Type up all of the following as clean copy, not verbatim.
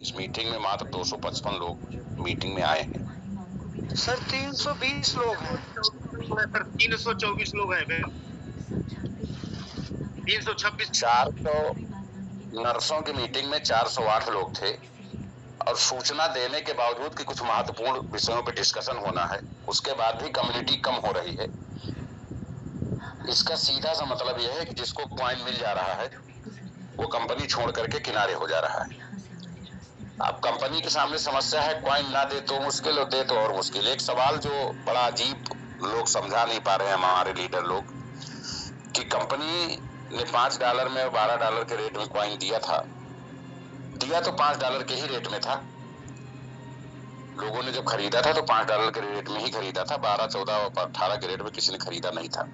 इस मीटिंग में मात्र 255 लोग मीटिंग में आए हैं। सर 320 लोग हैं। सर 324 लोग हैं। 326 400 नर्सों की मीटिंग में 408 लोग थे और सूचना देने के बावजूद कि कुछ महत्वपूर्ण विषयों पर डिस्कशन होना है, उसके बाद भी कम्युनिटी कम हो रही है। इसका सीधा सा मतलब यह है कि जिसको क्वाइन मिल जा रहा है वो कंपनी छोड़ करके किनारे हो जा रहा है। अब कंपनी के सामने समस्या है, क्वाइन ना दे तो मुश्किल और दे तो और मुश्किल। एक सवाल जो बड़ा अजीब लोग समझा नहीं पा रहे हैं हमारे लीडर लोग, कि कंपनी ने $5 में और $12 के रेट में क्वाइन दिया था, दिया तो $5 के ही रेट में था। लोगों ने जब खरीदा था तो $5 के रेट में ही खरीदा था, 12, 14 और 18 के रेट में किसी ने खरीदा नहीं था।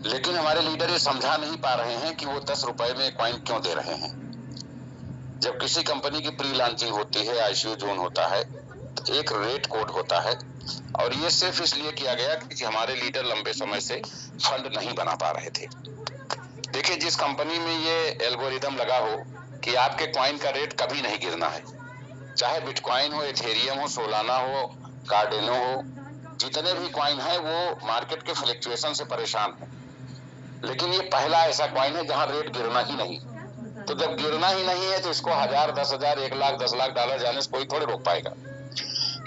लेकिन हमारे लीडर ये समझा नहीं पा रहे हैं कि वो ₹10 में क्वाइन क्यों दे रहे हैं। जब किसी कंपनी की प्री लॉन्चिंग होती है, आईसीयू जोन होता है, तो एक रेट कोड होता है और ये सिर्फ इसलिए किया गया कि हमारे लीडर लंबे समय से फंड नहीं बना पा रहे थे। देखिए, जिस कंपनी में ये एल्गोरिदम लगा हो कि आपके क्वाइन का रेट कभी नहीं गिरना है, चाहे बिटकॉइन हो, इथेरियम हो, सोलाना हो, कार्डेनो हो, जितने भी क्वाइन है वो मार्केट के फ्लक्चुएशन से परेशान है। लेकिन ये पहला ऐसा क्वाइन है जहां रेट गिरना ही नहीं। तो जब गिरना ही नहीं है तो इसको 1000, 10,000, 1 लाख, 10 लाख डॉलर जाने से कोई थोड़े रोक पाएगा।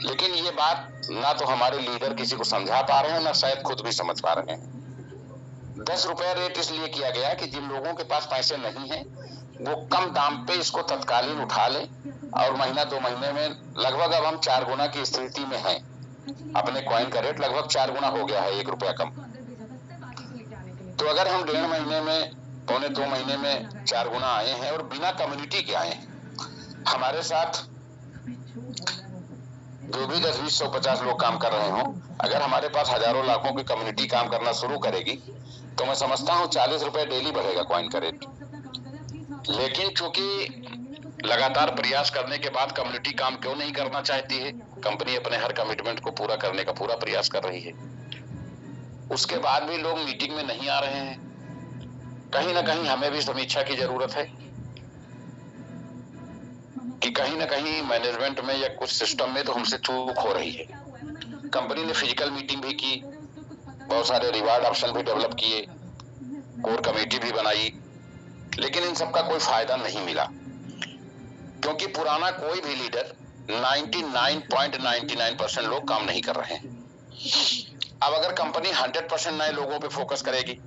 लेकिन ये बात ना तो हमारे लीडर किसी को समझा पा रहे हैं, ना शायद खुद भी समझ पा रहे हैं। ₹10 रेट इसलिए किया गया कि जिन लोगों के पास पैसे नहीं है वो कम दाम पे इसको तत्कालीन उठा ले और महीना 2 महीने में लगभग अब हम 4 गुना की स्थिति में हैं। अपने क्वाइन का रेट लगभग 4 गुना हो गया है, ₹1 कम। तो अगर हम 1.5 महीने में, पौने 2 महीने में 4 गुना आए हैं और बिना कम्युनिटी के आए हैं, हमारे साथ जो भी 10, 20, 100, 50 लोग काम कर रहे हों, अगर हमारे पास हजारों लाखों की कम्युनिटी काम करना शुरू करेगी तो मैं समझता हूँ ₹40 डेली बढ़ेगा क्वाइन का रेट। लेकिन चूंकि लगातार प्रयास करने के बाद कम्युनिटी काम क्यों नहीं करना चाहती है, कंपनी अपने हर कमिटमेंट को पूरा करने का पूरा प्रयास कर रही है, उसके बाद भी लोग मीटिंग में नहीं आ रहे हैं। कहीं ना कहीं हमें भी समीक्षा की जरूरत है कि कहीं ना कहीं मैनेजमेंट में या कुछ सिस्टम में तो हमसे चूक हो रही है। कंपनी ने फिजिकल मीटिंग भी की, बहुत सारे रिवार्ड ऑप्शन भी डेवलप किए, कोर कमेटी भी बनाई, लेकिन इन सबका कोई फायदा नहीं मिला क्योंकि पुराना कोई भी लीडर 99.99% लोग काम नहीं कर रहे हैं। अब अगर कंपनी 100% नए लोगों पे फोकस करेगी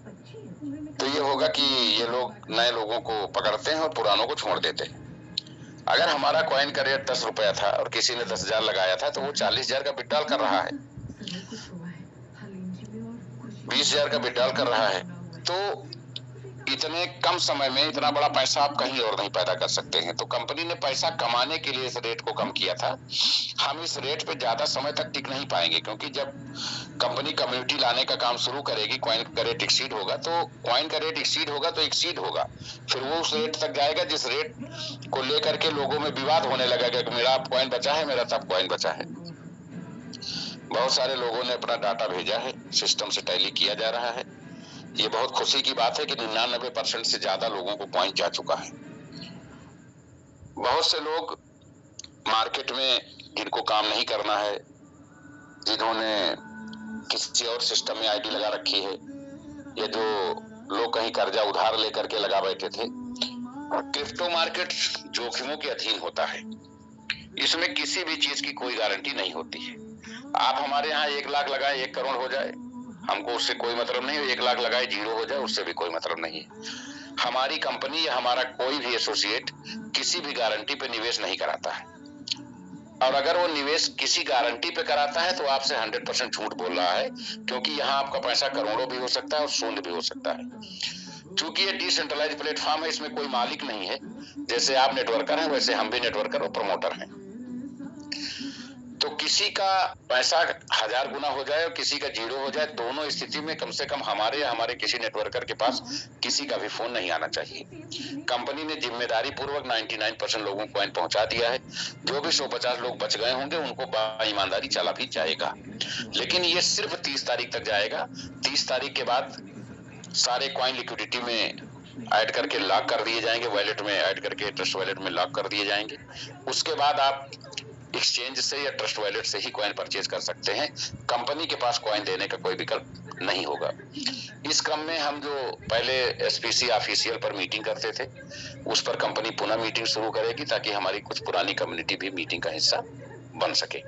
तो ये होगा कि ये लोग नए लोगों को पकड़ते हैं और पुरानों को छोड़ देते हैं। अगर हमारा कॉइन का रेट ₹10 था और किसी ने 10,000 लगाया था तो वो 40,000 का विड्रॉल कर रहा है, 20,000 का विड्रॉल कर रहा है। तो इतने कम समय में इतना बड़ा पैसा आप कहीं और नहीं पैदा कर सकते हैं। तो कंपनी ने पैसा कमाने के लिए इस रेट को कम किया था। हम इस रेट पे ज्यादा समय तक टिक नहीं पाएंगे क्योंकि जब कंपनी कम्युनिटी लाने का काम शुरू करेगी, क्वाइन का रेट एक्सीड होगा, तो क्वाइन का रेट एक्सीड होगा तो एक्सीड होगा, फिर वो उस रेट तक जाएगा जिस रेट को लेकर के लोगों में विवाद होने लगेगा कि मेरा क्वाइन बचा है, मेरा तब क्वाइन बचा है। बहुत सारे लोगों ने अपना डाटा भेजा है, सिस्टम से टैली किया जा रहा है। ये बहुत खुशी की बात है कि 99% से ज्यादा लोगों को पॉइंट जा चुका है। बहुत से लोग मार्केट में जिनको काम नहीं करना है, जिन्होंने किसी और सिस्टम में आईडी लगा रखी है, या जो लोग कहीं कर्जा उधार लेकर के लगा बैठे थे, क्रिप्टो मार्केट जोखिमों के अधीन होता है। इसमें किसी भी चीज की कोई गारंटी नहीं होती है। आप हमारे यहाँ 1 लाख लगाए 1 करोड़ हो जाए, हमको उससे कोई मतलब नहीं है। 1 लाख लगाए 0 हो जाए, उससे भी कोई मतलब नहीं है। हमारी कंपनी या हमारा कोई भी एसोसिएट किसी भी गारंटी पे निवेश नहीं कराता है, और अगर वो निवेश किसी गारंटी पे कराता है तो आपसे 100% झूठ बोल रहा है, क्योंकि यहाँ आपका पैसा करोड़ों भी हो सकता है और शून्य भी हो सकता है। क्योंकि ये डिसेंट्रलाइज प्लेटफॉर्म है, इसमें कोई मालिक नहीं है। जैसे आप नेटवर्कर हैं वैसे हम भी नेटवर्कर और प्रमोटर हैं। तो किसी का पैसा 1000 गुना हो जाए और किसी का 0 हो जाए, दोनों स्थिति में कम से कम हमारे या हमारे किसी नेटवर्कर के पास किसी का भी फोन नहीं आना चाहिए। कंपनी ने जिम्मेदारी पूर्वक 99% लोगों को कॉइन पहुंचा दिया है। जो भी 150 लोग बच गए होंगे उनको ईमानदारी चला भी जाएगा, लेकिन ये सिर्फ 30 तारीख तक जाएगा। 30 तारीख के बाद सारे कॉइन लिक्विडिटी में ऐड करके लॉक कर दिए जाएंगे, वॉलेट में ऐड करके ट्रस्ट वॉलेट में लॉक कर दिए जाएंगे। उसके बाद आप एक्सचेंज से या ट्रस्ट वॉलेट से ही कॉइन परचेज कर सकते हैं। कंपनी के पास कॉइन देने का कोई विकल्प नहीं होगा। इस क्रम में हम जो पहले एसपीसी ऑफिशियल पर मीटिंग करते थे, उस पर कंपनी पुनः मीटिंग शुरू करेगी ताकि हमारी कुछ पुरानी कम्युनिटी भी मीटिंग का हिस्सा बन सके।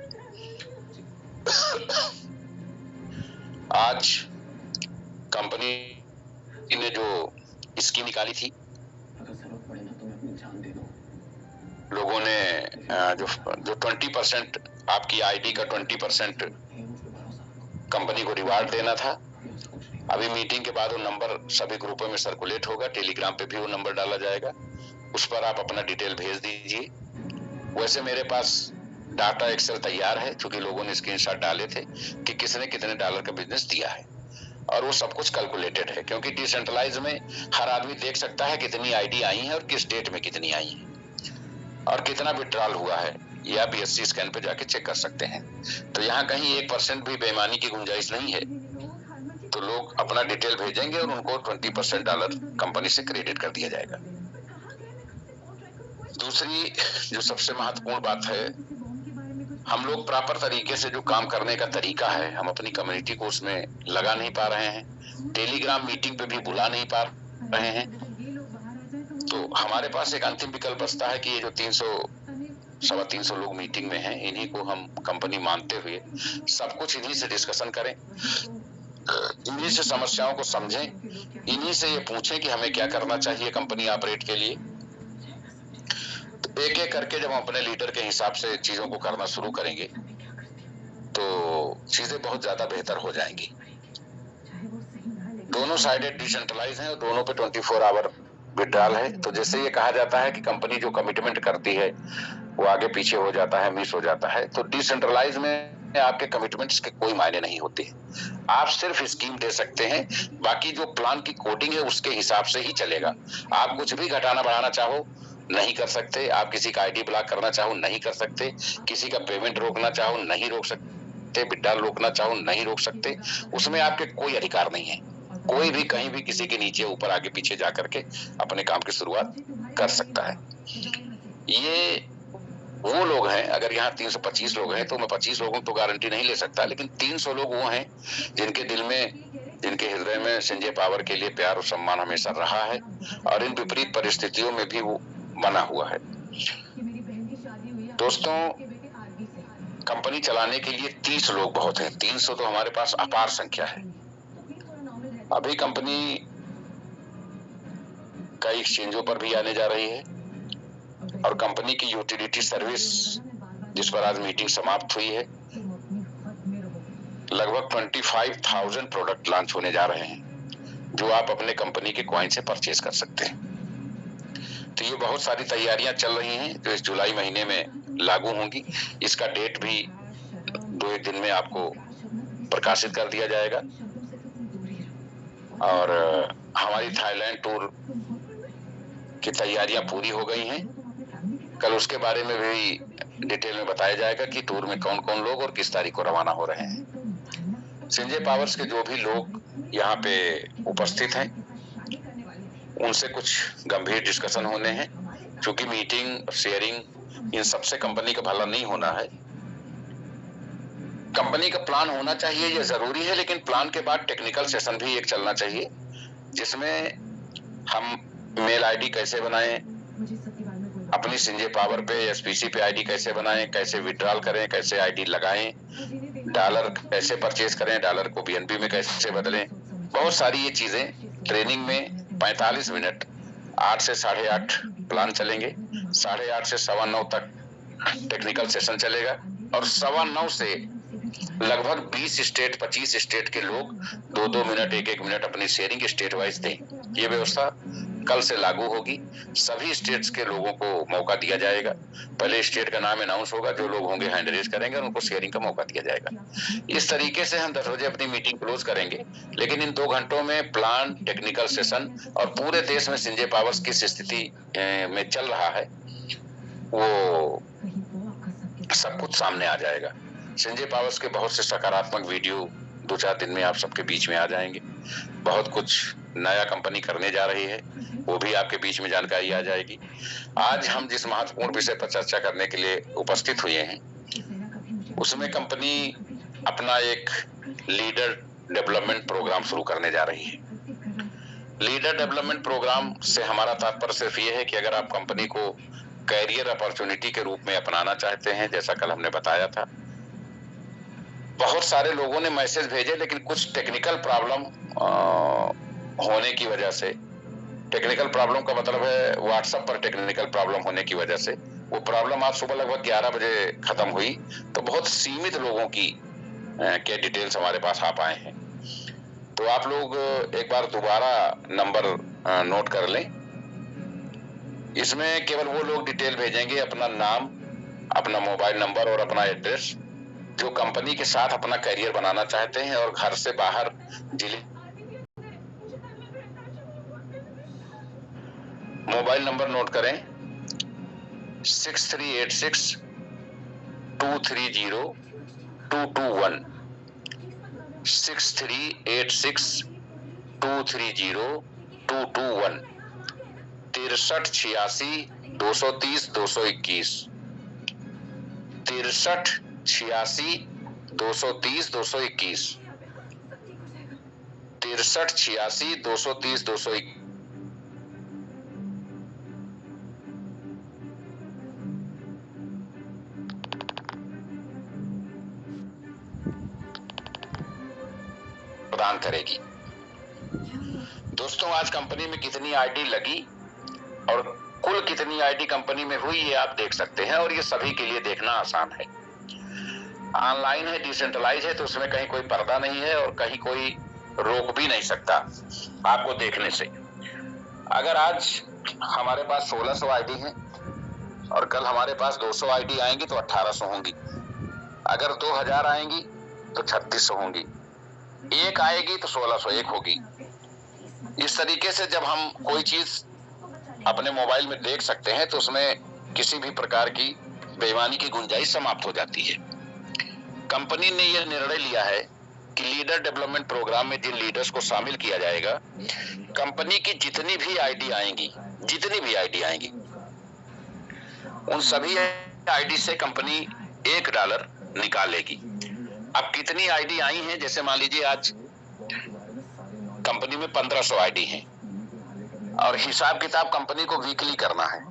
आज कंपनी ने जो स्कीम निकाली थी, लोगों ने जो 20% आपकी आईडी का 20% कंपनी को रिवार्ड देना था। अभी मीटिंग के बाद वो नंबर सभी ग्रुपों में सर्कुलेट होगा, टेलीग्राम पे भी वो नंबर डाला जाएगा, उस पर आप अपना डिटेल भेज दीजिए। वैसे मेरे पास डाटा एक्सेल तैयार है, क्योंकि लोगों ने स्क्रीनशॉट डाले थे कि किसने कितने डॉलर का बिजनेस दिया है, और वो सब कुछ कैलकुलेटेड है, क्योंकि डिसेंट्रलाइज में हर आदमी देख सकता है कितनी आईडी आई है और किस डेट में कितनी आई है और कितना विड्रॉल हुआ है, ये आप BSC स्कैन पे जाके चेक कर सकते हैं। तो यहाँ कहीं 1% भी बेईमानी की गुंजाइश नहीं है। तो लोग अपना डिटेल भेजेंगे और उनको 20% डॉलर कंपनी से क्रेडिट कर दिया जाएगा। दूसरी जो सबसे महत्वपूर्ण बात है, हम लोग प्रॉपर तरीके से जो काम करने का तरीका है, हम अपनी कम्युनिटी को उसमें लगा नहीं पा रहे हैं, टेलीग्राम मीटिंग पे भी बुला नहीं पा रहे हैं। तो हमारे पास एक अंतिम विकल्प बचता है कि ये जो 300-325 लोग मीटिंग में हैं, इन्हीं को हम कंपनी मानते हुए सब कुछ इन्हीं से डिस्कशन करें, इन्हीं से समस्याओं को समझें, इन्हीं से ये पूछें कि हमें क्या करना चाहिए कंपनी ऑपरेट के लिए। तो एक एक करके जब हम अपने लीडर के हिसाब से चीजों को करना शुरू करेंगे तो चीजें बहुत ज्यादा बेहतर हो जाएंगी। दोनों साइडेड डिसेंट्रलाइज हैं और दोनों पे 24 आवर विड्रॉल है। तो जैसे ये कहा जाता है कि कंपनी जो कमिटमेंट करती है वो आगे पीछे हो जाता है, मिस हो जाता है, तो डिसेंट्रलाइज में आपके कमिटमेंट्स के कोई मायने नहीं होते। आप सिर्फ स्कीम दे सकते हैं, बाकी जो प्लान की कोडिंग है उसके हिसाब से ही चलेगा। आप कुछ भी घटाना बढ़ाना चाहो नहीं कर सकते, आप किसी का आईडी ब्लॉक करना चाहो नहीं कर सकते, किसी का पेमेंट रोकना चाहो नहीं रोक सकते, विड्रॉल रोकना चाहो नहीं रोक सकते, उसमें आपके कोई अधिकार नहीं है। कोई भी कहीं भी किसी के नीचे ऊपर आगे पीछे जा करके अपने काम की शुरुआत कर सकता है। ये वो लोग हैं, अगर यहाँ 325 लोग हैं तो मैं 25 लोगों तो गारंटी नहीं ले सकता, लेकिन 300 लोग वो हैं जिनके दिल में, जिनके हृदय में संजय पावर के लिए प्यार और सम्मान हमेशा रहा है और इन विपरीत परिस्थितियों में भी वो बना हुआ है। दोस्तों, कंपनी चलाने के लिए 30 लोग बहुत हैं, 300 तो हमारे पास अपार संख्या है। अभी कंपनी कई एक्सचेंजों पर भी आने जा रही है और कंपनी की यूटिलिटी सर्विस जिस पर आज मीटिंग समाप्त हुई है, लगभग 25,000 प्रोडक्ट लॉन्च होने जा रहे हैं जो आप अपने कंपनी के कॉइन से परचेज कर सकते हैं। तो ये बहुत सारी तैयारियां चल रही हैं जो इस जुलाई महीने में लागू होंगी। इसका डेट भी 2-1 दिन में आपको प्रकाशित कर दिया जाएगा। और हमारी थाईलैंड टूर की तैयारियां पूरी हो गई हैं। कल उसके बारे में भी डिटेल में बताया जाएगा कि टूर में कौन कौन लोग और किस तारीख को रवाना हो रहे हैं। संजय पावर्स के जो भी लोग यहाँ पे उपस्थित हैं उनसे कुछ गंभीर डिस्कशन होने हैं, क्योंकि मीटिंग शेयरिंग इन सबसे कंपनी का भला नहीं होना है। कंपनी का प्लान होना चाहिए, ये जरूरी है, लेकिन प्लान के बाद टेक्निकल सेशन भी एक चलना चाहिए जिसमें हम मेल आईडी कैसे बनाएं, अपनी संजय पावर पे एसपीसी पे आईडी कैसे बनाएं, कैसे विड्रॉल करें, कैसे आईडी लगाएं, डॉलर कैसे परचेज करें, डॉलर को बीएनबी में कैसे बदलें, बहुत सारी ये चीजें ट्रेनिंग में 45 मिनट 8 से 8:30 प्लान चलेंगे, 8:30 से 9:15 तक टेक्निकल सेशन चलेगा और 9:15 से लगभग 20 स्टेट 25 स्टेट के लोग 2-2 मिनट 1-1 मिनट अपनी शेयरिंग स्टेट वाइज दें। ये व्यवस्था कल से लागू होगी। सभी स्टेट्स के लोगों को मौका दिया जाएगा। पहले स्टेट का नाम अनाउंस होगा, जो लोग होंगे हैंड रेज करेंगे और उनको शेयरिंग का मौका दिया जाएगा। इस तरीके से हम 10 बजे अपनी मीटिंग क्लोज करेंगे, लेकिन इन 2 घंटों में प्लान, टेक्निकल सेशन और पूरे देश में संजय पावर्स किस स्थिति में चल रहा है वो सब कुछ सामने आ जाएगा। संजय पावर्स के बहुत से सकारात्मक वीडियो 2-4 दिन में आप सबके बीच में आ जाएंगे। बहुत कुछ नया कंपनी करने जा रही है, वो भी आपके बीच में जानकारी आ जाएगी। आज हम जिस महत्वपूर्ण विषय पर चर्चा करने के लिए उपस्थित हुए हैं, उसमें कंपनी अपना एक लीडर डेवलपमेंट प्रोग्राम शुरू करने जा रही है। लीडर डेवलपमेंट प्रोग्राम से हमारा तात्पर्य सिर्फ ये है कि अगर आप कंपनी को कैरियर अपॉर्चुनिटी के रूप में अपनाना चाहते हैं, जैसा कल हमने बताया था, बहुत सारे लोगों ने मैसेज भेजे, लेकिन कुछ टेक्निकल प्रॉब्लम होने की वजह से, टेक्निकल प्रॉब्लम का मतलब है व्हाट्सएप पर टेक्निकल प्रॉब्लम होने की वजह से वो प्रॉब्लम आज सुबह लगभग 11 बजे खत्म हुई, तो बहुत सीमित लोगों की के डिटेल्स हमारे पास आ पाए हैं। तो आप लोग एक बार दोबारा नंबर नोट कर लें। इसमें केवल वो लोग डिटेल भेजेंगे, अपना नाम, अपना मोबाइल नंबर और अपना एड्रेस, जो कंपनी के साथ अपना करियर बनाना चाहते हैं और घर से बाहर जिले। मोबाइल नंबर नोट करें 6386-230-221, 6386-230-221, 6386-230-221, 6386-230-221, 6386-230-221। प्रदान करेगी। दोस्तों, आज कंपनी में कितनी आईडी लगी और कुल कितनी आईडी कंपनी में हुई, ये आप देख सकते हैं, और ये सभी के लिए देखना आसान है। ऑनलाइन है, डिसेंट्रलाइज है, तो उसमें कहीं कोई पर्दा नहीं है और कहीं कोई रोक भी नहीं सकता आपको देखने से। अगर आज हमारे पास 1600 आईडी हैं और कल हमारे पास 200 आईडी आएंगी तो 1800 होंगी, अगर 2000 आएंगी तो 3600 होंगी, एक आएगी तो 1601 होगी। इस तरीके से जब हम कोई चीज अपने मोबाइल में देख सकते हैं तो उसमें किसी भी प्रकार की बेईमानी की गुंजाइश समाप्त हो जाती है। कंपनी ने यह निर्णय लिया है कि लीडर डेवलपमेंट प्रोग्राम में जिन लीडर्स को शामिल किया जाएगा, कंपनी की जितनी भी आईडी आएंगी, उन सभी आईडी से कंपनी $1 निकालेगी। अब कितनी आईडी आई हैं, जैसे मान लीजिए आज कंपनी में 1500 आईडी हैं और हिसाब किताब कंपनी को वीकली करना है।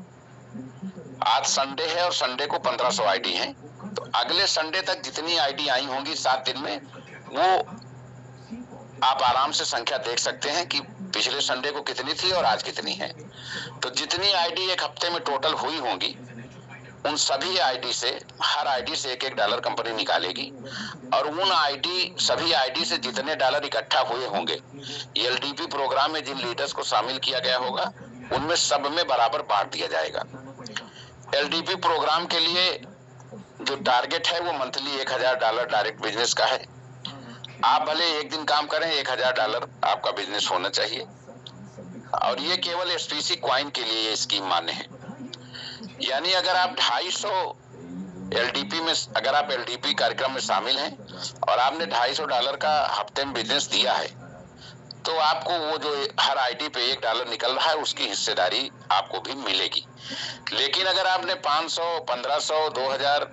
आज संडे है और संडे को 1500 आईडी हैं, तो अगले संडे तक जितनी आईडी आई होंगी 7 दिन में, वो आप आराम से संख्या देख सकते हैं कि पिछले संडे को कितनी थी और आज कितनी है। तो जितनी आईडी एक हफ्ते में टोटल हुई होंगी, उन सभी आईडी से, हर आईडी से $1 कंपनी निकालेगी और उन सभी आईडी से जितने डॉलर इकट्ठा हुए होंगे, एलडीपी प्रोग्राम में जिन लीडर्स को शामिल किया गया होगा, उनमें सब में बराबर बांट दिया जाएगा। एलडीपी प्रोग्राम के लिए जो टारगेट है वो मंथली $1000 डायरेक्ट बिजनेस का है। आप भले एक दिन काम करें, $1000 आपका बिजनेस होना चाहिए, और ये केवल एसपीसी क्वाइन के लिए ये स्कीम मान्य है। यानी अगर आप 250 एलडीपी में, अगर आप एलडीपी कार्यक्रम में शामिल हैं और आपने $250 का हफ्ते में बिजनेस दिया है, तो आपको वो जो हर आईडी पे $1 निकल रहा है, उसकी हिस्सेदारी आपको भी मिलेगी। लेकिन अगर आपने 500, 1500, 2000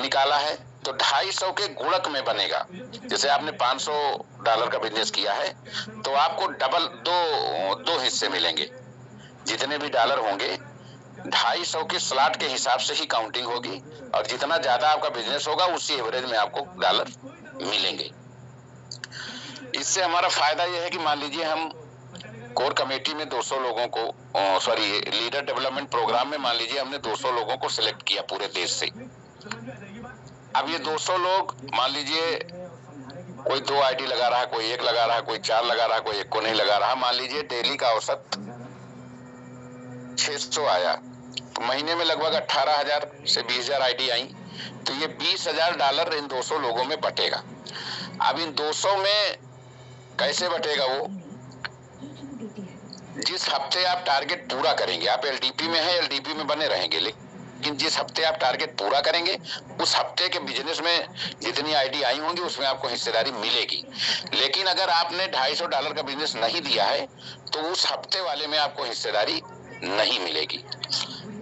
निकाला है तो 250 के गुणक में बनेगा। जैसे आपने $500 का बिजनेस किया है तो आपको डबल दो हिस्से मिलेंगे। जितने भी डॉलर होंगे 250 के स्लॉट के हिसाब से ही काउंटिंग होगी, और जितना ज्यादा आपका बिजनेस होगा उसी एवरेज में आपको डॉलर मिलेंगे। इससे हमारा फायदा यह है कि मान लीजिए हम कोर कमेटी में 200 लोगों को, लीडर डेवलपमेंट प्रोग्राम में मान लीजिए हमने 200 लोगों को सिलेक्ट किया पूरे देश से। अब ये 200 लोग, मान लीजिए कोई 2 आईडी लगा रहा है, कोई 1 लगा रहा है, कोई 4 लगा रहा है, कोई 1 को नहीं लगा रहा। मान लीजिए डेली का औसत 600 आया, तो महीने में लगभग 18,000 से 20,000 आईडी आई, तो ये $20,000 इन 200 लोगों में बटेगा। अब इन 200 में कैसे बटेगा? वो जिस हफ्ते आप टारगेट पूरा करेंगे, आप एलडीपी में हैं, एलडीपी में बने रहेंगे, लेकिन जिस हफ्ते आप टारगेट पूरा करेंगे उस हफ्ते के बिजनेस में जितनी आईडी आई होंगी उसमें आपको हिस्सेदारी मिलेगी। लेकिन अगर आपने $250 का बिजनेस नहीं दिया है तो उस हफ्ते वाले में आपको हिस्सेदारी नहीं मिलेगी।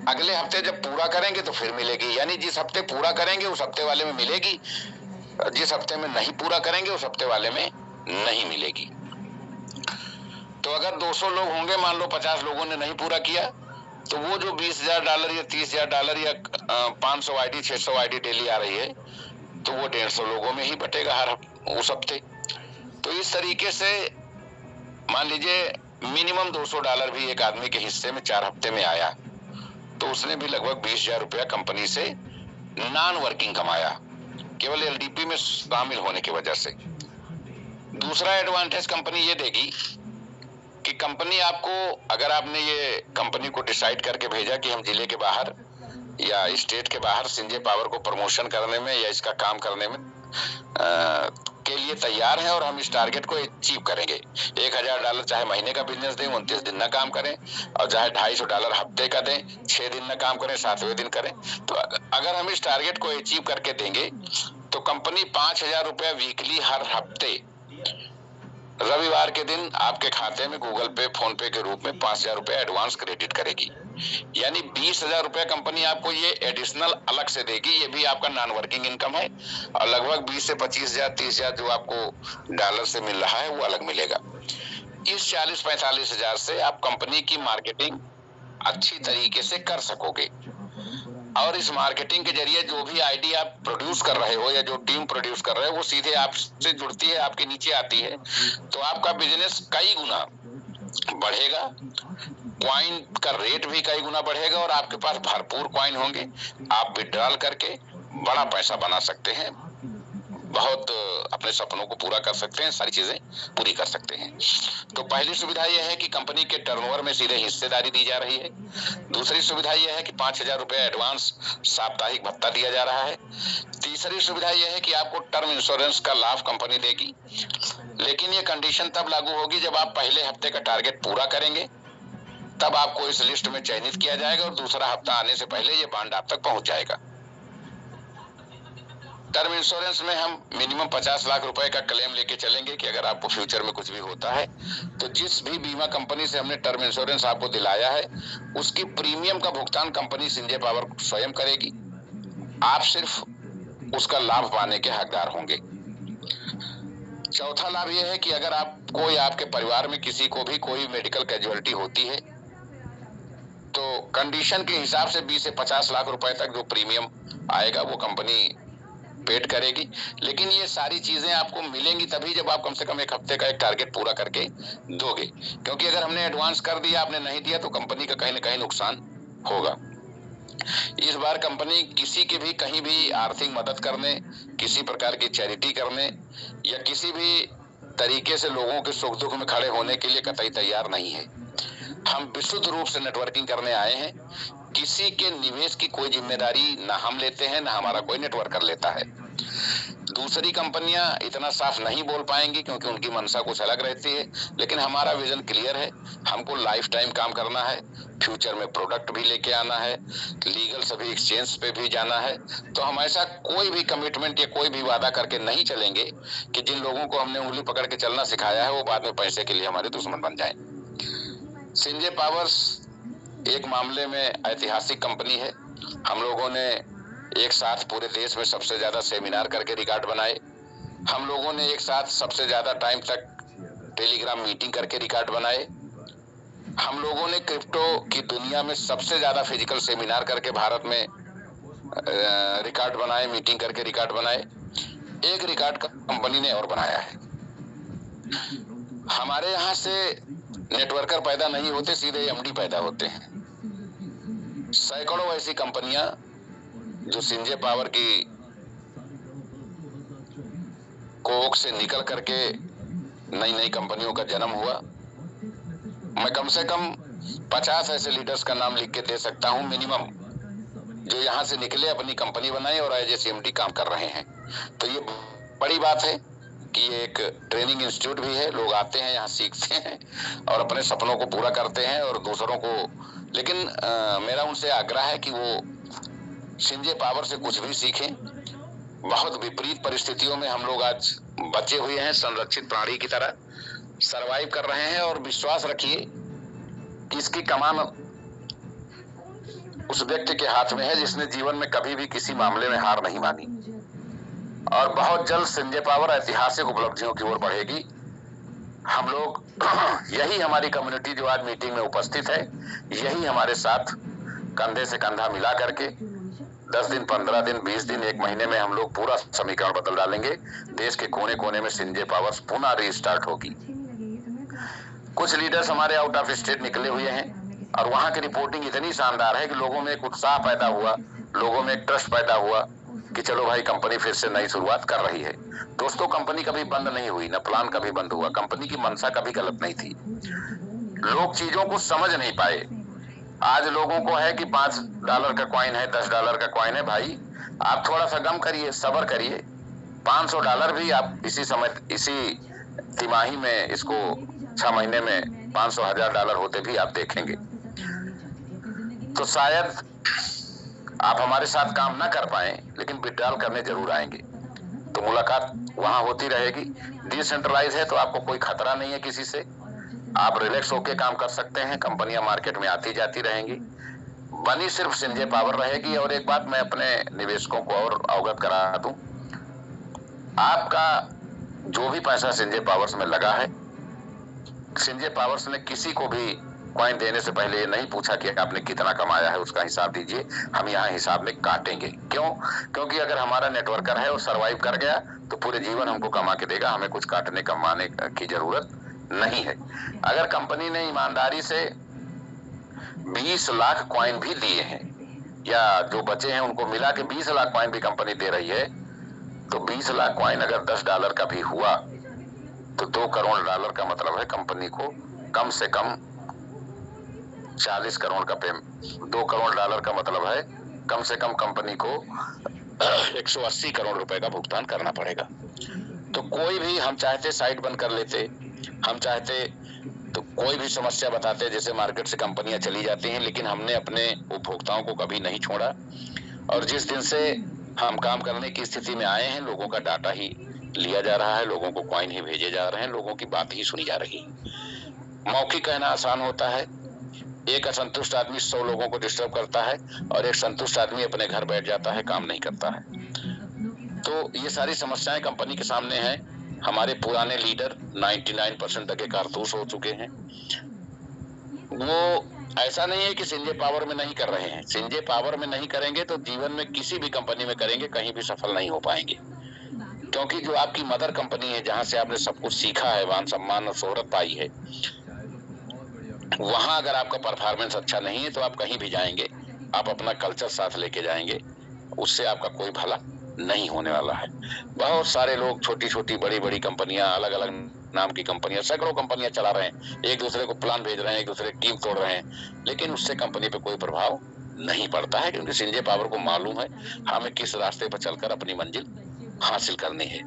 अगले हफ्ते जब पूरा करेंगे तो फिर मिलेगी, यानी जिस हफ्ते पूरा करेंगे उस हफ्ते वाले में मिलेगी, जिस हफ्ते में नहीं पूरा करेंगे उस हफ्ते वाले में नहीं मिलेगी। तो अगर 200 लोग होंगे, मान लो 50 लोगों ने नहीं पूरा किया, तो वो जो $20,000 या $30,000 या 500 आईडी 600 आईडी डेली आ रही है तो वो 150 लोगों में ही बटेगा हर उस हफ्ते। तो इस तरीके से मान लीजिए मिनिमम $200 भी एक आदमी के हिस्से में 4 हफ्ते में आया तो उसने भी लगभग $20,000 कंपनी से नॉन वर्किंग कमाया, केवल एलडीपी में शामिल होने की वजह से। दूसरा एडवांटेज कंपनी ये देगी कि कंपनी आपको, अगर आपने ये कंपनी को डिसाइड करके भेजा कि हम जिले के बाहर या स्टेट के बाहर संजय पावर को प्रमोशन करने में या इसका काम करने में के लिए तैयार हैं और हम इस टारगेट को अचीव करेंगे, $1,000 चाहे महीने का बिजनेस दें, 29 दिन ना काम करें, और चाहे $250 हफ्ते का दें, 6 दिन ना काम करें, 7वें दिन करें, तो अगर हम इस टारगेट को अचीव करके देंगे तो कंपनी $5,000 वीकली हर हफ्ते रविवार के दिन आपके खाते में गूगल पे, फोन पे के रूप में $5,000 एडवांस क्रेडिट करेगी। यानी $20,000 कंपनी आपको ये एडिशनल अलग से देगी। ये भी आपका नॉन वर्किंग इनकम है और लगभग 20 से 25,000 30,000 जो आपको डॉलर से मिल रहा है वो अलग मिलेगा। इस 40-45,000 से आप कंपनी की मार्केटिंग अच्छी तरीके से कर सकोगे और इस मार्केटिंग के जरिए जो भी आईडी आप प्रोड्यूस कर रहे हो या जो टीम प्रोड्यूस कर रहे हो वो सीधे आपसे जुड़ती है, आपके नीचे आती है, तो आपका बिजनेस कई गुना बढ़ेगा, क्वाइन का रेट भी कई गुना बढ़ेगा और आपके पास भरपूर क्वाइन होंगे। आप विड्रॉल करके बड़ा पैसा बना सकते हैं, बहुत अपने सपनों को पूरा कर सकते हैं, सारी चीजें पूरी कर सकते हैं। तो पहली सुविधा यह है कि कंपनी के टर्नओवर में सीधे हिस्सेदारी दी जा रही है। दूसरी सुविधा यह है कि $5,000 एडवांस साप्ताहिक भत्ता दिया जा रहा है। तीसरी सुविधा यह है कि आपको टर्म इंश्योरेंस का लाभ कंपनी देगी, लेकिन ये कंडीशन तब लागू होगी जब आप पहले हफ्ते का टारगेट पूरा करेंगे, तब आपको इस लिस्ट में चयनित किया जाएगा और दूसरा हफ्ता आने से पहले ये बॉन्ड आप तक पहुंच जाएगा। टर्म इंश्योरेंस में हम मिनिमम 50 लाख रुपए का क्लेम लेके चलेंगे कि अगर आपको फ्यूचर में कुछ भी होता है तो जिस भी बीमा कंपनी से हमने टर्म इंश्योरेंस आपको दिलाया है उसकी प्रीमियम का भुगतान कंपनी संजय पावर स्वयं करेगी। आप सिर्फ उसका लाभ पाने के हकदार होंगे। चौथा लाभ यह है कि अगर आपको या आपके परिवार में किसी को भी कोई मेडिकल कैजुअलिटी होती है तो कंडीशन के हिसाब से 20 से 50 लाख रुपए तक जो प्रीमियम आएगा वो कंपनी पेड करेगी। लेकिन ये सारी चीजें आपको मिलेंगी तभी जब आप कम से कम एक हफ्ते का एक टारगेट पूरा करके दोगे, क्योंकि अगर हमने एडवांस कर दिया, आपने नहीं दिया तो कंपनी का कहीं ना कहीं नुकसान होगा। इस बार कंपनी किसी के भी कहीं भी आर्थिक मदद करने, किसी प्रकार की चैरिटी करने या किसी भी तरीके से लोगों के सुख दुख में खड़े होने के लिए कतई तैयार नहीं है। हम विशुद्ध रूप से नेटवर्किंग करने आए हैं। किसी के निवेश की कोई जिम्मेदारी ना हम लेते हैं, ना हमारा कोई नेटवर्कर लेता है। दूसरी कंपनियां इतना साफ नहीं बोल पाएंगी क्योंकि उनकी मंशा कुछ अलग रहती है, लेकिन हमारा विजन क्लियर है। हमको लाइफ टाइम काम करना है, फ्यूचर में प्रोडक्ट भी लेके आना है, लीगल सभी एक्सचेंज पे भी जाना है। तो हम ऐसा कोई भी कमिटमेंट या कोई भी वादा करके नहीं चलेंगे कि जिन लोगों को हमने उंगली पकड़ के चलना सिखाया है वो बाद में पैसे के लिए हमारे दुश्मन बन जाए। संजय पावर्स एक मामले में ऐतिहासिक कंपनी है। हम लोगों ने एक साथ पूरे देश में सबसे ज्यादा सेमिनार करके रिकॉर्ड बनाए। हम लोगों ने एक साथ सबसे ज्यादा टाइम तक टेलीग्राम मीटिंग करके रिकॉर्ड बनाए। हम लोगों ने क्रिप्टो की दुनिया में सबसे ज्यादा फिजिकल सेमिनार करके भारत में रिकॉर्ड बनाए, मीटिंग करके रिकॉर्ड बनाए। एक रिकॉर्ड कंपनी ने और बनाया है। हमारे यहाँ से नेटवर्कर पैदा नहीं होते, सीधे एमडी पैदा होते हैं। सैकड़ों ऐसी कंपनियां जो संजय पावर की कोख से निकल करके नई नई कंपनियों का जन्म हुआ। मैं कम से कम 50 ऐसे लीडर्स का नाम लिख के दे सकता हूं मिनिमम, जो यहां से निकले, अपनी कंपनी बनाए और एज ए सीएमडी काम कर रहे हैं। तो ये बड़ी बात है कि ये एक ट्रेनिंग इंस्टीट्यूट भी है। लोग आते हैं, यहाँ सीखते हैं और अपने सपनों को पूरा करते हैं और दूसरों को। लेकिन मेरा उनसे आग्रह है कि वो संजय पावर से कुछ भी सीखें। बहुत विपरीत परिस्थितियों में हम लोग आज बचे हुए हैं, संरक्षित प्राणी की तरह सरवाइव कर रहे हैं। और विश्वास रखिए कि इसकी कमान उस व्यक्ति के हाथ में है जिसने जीवन में कभी भी किसी मामले में हार नहीं मानी। और बहुत जल्द संजय पावर ऐतिहासिक उपलब्धियों की ओर बढ़ेगी। हम लोग यही हमारी कम्युनिटी जो आज मीटिंग में उपस्थित है, यही हमारे साथ कंधे से कंधा मिला करके 10 दिन, 15 दिन, 20 दिन, 1 महीने में हम लोग पूरा समीकरण बदल डालेंगे। देश के कोने कोने में संजय पावर्स पुनः रीस्टार्ट होगी। कुछ लीडर्स हमारे आउट ऑफ स्टेट निकले हुए हैं और वहां की रिपोर्टिंग इतनी शानदार है कि लोगों में एक उत्साह पैदा हुआ, लोगों में एक ट्रस्ट पैदा हुआ कि चलो भाई कंपनी फिर से नई शुरुआत कर रही है। दोस्तों, कंपनी कभी बंद नहीं हुई, न प्लान कभी बंद हुआ। कंपनी की मंशा कभी गलत नहीं थी। लोग चीजों को समझ नहीं पाए। आज लोगों को है कि $5 का कॉइन है, $10 का कॉइन है। भाई आप थोड़ा सा गम करिए, सब्र करिए। $500 भी आप इसी समय, इसी तिमाही में, इसको 6 महीने में 500 $1000 होते भी आप देखेंगे। तो शायद आप हमारे साथ काम ना कर पाए, लेकिन विड्रॉल करने जरूर आएंगे। तो मुलाकात वहां होती रहेगी। डिसेंट्रलाइज है तो आपको कोई खतरा नहीं है किसी से। आप रिलैक्स होके काम कर सकते हैं। कंपनियां मार्केट में आती जाती रहेंगी, बनी सिर्फ संजय पावर रहेगी। और एक बात मैं अपने निवेशकों को और अवगत करा दूं, आपका जो भी पैसा संजय पावर्स में लगा है, संजय पावर्स ने किसी को भी कॉइन देने से पहले ये नहीं पूछा कि आपने कितना कमाया है, उसका हिसाब दीजिए। हम यहाँ हिसाब में काटेंगे। क्यों? क्योंकि अगर हमारा नेटवर्कर है और सरवाइव कर गया तो पूरे जीवन हमको कमा के देगा। हमें कुछ काटने कमाने की जरूरत नहीं है। अगर कंपनी ने ईमानदारी से 20 लाख कॉइन भी दिए हैं, या जो बचे हैं उनको मिला के 20 लाख कॉइन भी कंपनी दे रही है, तो 20 लाख कॉइन अगर $10 का भी हुआ तो $2 करोड़ का मतलब है कंपनी को कम से कम 40 करोड़ का पेमेंट। $2 करोड़ का मतलब है कम से कम कंपनी को 180 करोड़ रुपए का भुगतान करना पड़ेगा। तो कोई भी, हम चाहते साइट बंद कर लेते, हम चाहते तो कोई भी समस्या बताते, जैसे मार्केट से कंपनियां चली जाती हैं, लेकिन हमने अपने उपभोक्ताओं को कभी नहीं छोड़ा। और जिस दिन से हम काम करने की स्थिति में आए हैं, लोगों का डाटा ही लिया जा रहा है, लोगों को कॉइन ही भेजे जा रहे हैं, लोगों की बात ही सुनी जा रही है। मौखिक कहना आसान होता है। एक असंतुष्ट आदमी 100 लोगों को डिस्टर्ब करता है और एक संतुष्ट आदमी अपने घर बैठ जाता है, काम नहीं करता है। तो ये सारी समस्याएं कंपनी के सामने हैं। हमारे पुराने लीडर 99% दगे कारतूस हो चुके हैं। वो ऐसा नहीं है कि संजय पावर में नहीं कर रहे हैं। संजय पावर में नहीं करेंगे तो जीवन में किसी भी कंपनी में करेंगे, कहीं भी सफल नहीं हो पाएंगे। क्योंकि जो आपकी मदर कंपनी है, जहां से आपने सब कुछ सीखा है, मान सम्मान और शोहरत पाई है, वहां अगर आपका परफॉर्मेंस अच्छा नहीं है तो आप कहीं भी जाएंगे, आप अपना कल्चर साथ लेके जाएंगे, उससे आपका कोई भला नहीं होने वाला है। बहुत सारे लोग छोटी छोटी बड़ी बड़ी कंपनियां, अलग अलग नाम की कंपनियां, सैकड़ों कंपनियां चला रहे हैं, एक दूसरे को प्लान भेज रहे हैं, एक दूसरे की टीम तोड़ रहे हैं, लेकिन उससे कंपनी पे कोई प्रभाव नहीं पड़ता है। क्योंकि संजय पावर को मालूम है हमें किस रास्ते पर चलकर अपनी मंजिल हासिल करनी है।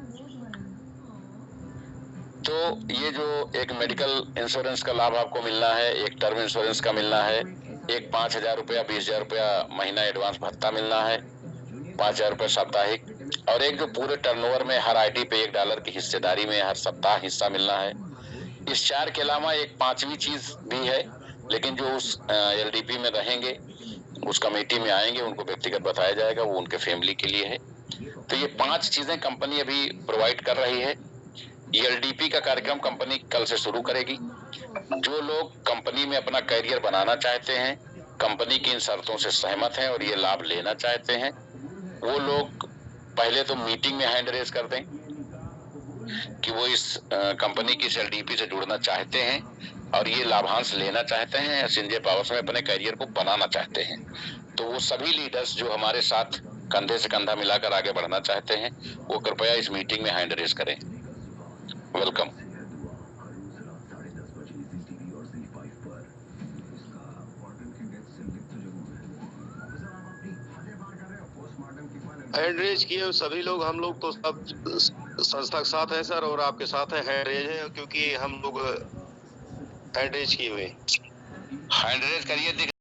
तो ये जो एक मेडिकल इंश्योरेंस का लाभ आपको मिलना है, एक टर्म इंश्योरेंस का मिलना है, एक 5,000 रुपया 20,000 रुपया महीना एडवांस भत्ता मिलना है, 5,000 रुपये साप्ताहिक, और एक जो पूरे टर्नओवर में हर आईटी पे $1 की हिस्सेदारी में हर सप्ताह हिस्सा मिलना है। इस 4 के अलावा एक 5वीं चीज भी है, लेकिन जो उस एलडीपी में रहेंगे, उस कमेटी में आएंगे, उनको व्यक्तिगत बताया जाएगा, वो उनके फैमिली के लिए है। तो ये 5 चीजें कंपनी अभी प्रोवाइड कर रही है। एलडीपी का कार्यक्रम कंपनी कल से शुरू करेगी। जो लोग कंपनी में अपना करियर बनाना चाहते हैं, कंपनी की इन शर्तों से सहमत हैं और ये लाभ लेना चाहते हैं, वो लोग पहले तो मीटिंग में हैंड रेज कर दें कि वो इस कंपनी की एलडीपी से जुड़ना चाहते हैं और ये लाभांश लेना चाहते हैं, संजय पावर्स में अपने करियर को बनाना चाहते हैं। तो वो सभी लीडर्स जो हमारे साथ कंधे से कंधा मिलाकर आगे बढ़ना चाहते हैं, वो कृपया इस मीटिंग में हैंड रेज करें। वेलकम। हैंड रेज किए सभी लोग, हम लोग तो सब संस्था के साथ हैं सर, और आपके साथ है हैंड रेज है, क्योंकि हम लोग हैंड रेज किए हुए। हैंड रेज करिए।